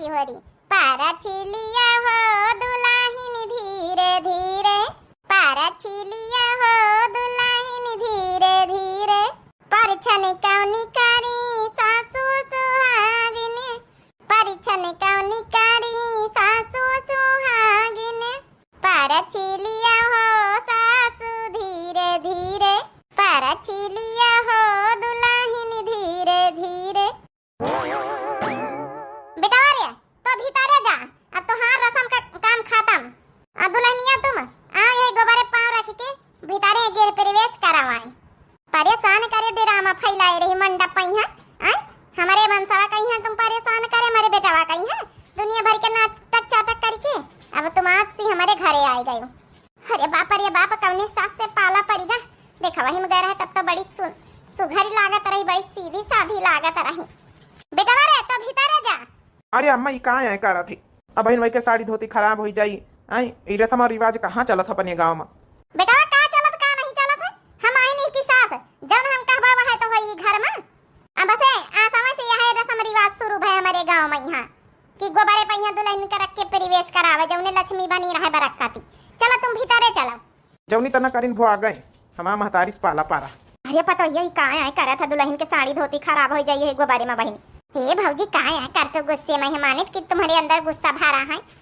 की हो रही। पारा चिलिया हो दुलाहिन धीरे धीरे, पारा चिलिया हो दुलाहिन धीरे धीरे, परिछन कौनी कारी सासू सुहागिन, परिछन कौनी कारी सासू सुहागिन, पारा चिलिया हो सासू धीरे धीरे, पारा चिलिया हो दुलाहिन धीरे धीरे। बेटा अरे तो भीतर जा, अब तो हाँ रसम का काम खत्म। अब दुल्हनिया तुम आ ये गोबारे पाँव रख के भीतरे गिर प्रवेश करावाए। परेशान करे बेरामा फैलाए रही मंडप पहिया। हमारे वंशवा कहीं है तुम परेशान करे हमारे बेटावा कहीं है दुनिया भर के नाटक चाटक करके। अब तुम आज से हमारे घरे आए गए। अरे बाप कौने सास से पाला पड़ेगा। देखा वही में गए रहे तब तो बड़ी सुघरी लागत रही, बड़ी सीधी साधी लागत रही। बेटा रे तो भीतर जा। अरे अम्मा ये कहाँ है करा थी अब बहन वही के साड़ी धोती खराब हो जाई। आई रस्म और रिवाज कहाँ चलत अपने गाँव में। बेटा का चलत का नहीं चलत है। हम आई नहीं की सास जब हम कहबा है तो वही घर में। अब से आ समय से यह रस्म रिवाज शुरू है हमारे गांव में यहाँ कि गोबारे पहिया दुल्हन के रख के प्रवेश करावे जौने लक्ष्मी बनी रहे बरकती। चलो तुम भीतरे चलो। जौनी तना करीन भो आ गए हमारा महतारी से पाला पारा। अरे पता यही कहाँ है करा था दुल्हन के साड़ी धोती खराब हो जाइए गोबारे में बहन। हे भौजी कहाँ है करते गुस्से में मानित कि तुम्हारे अंदर गुस्सा भरा है।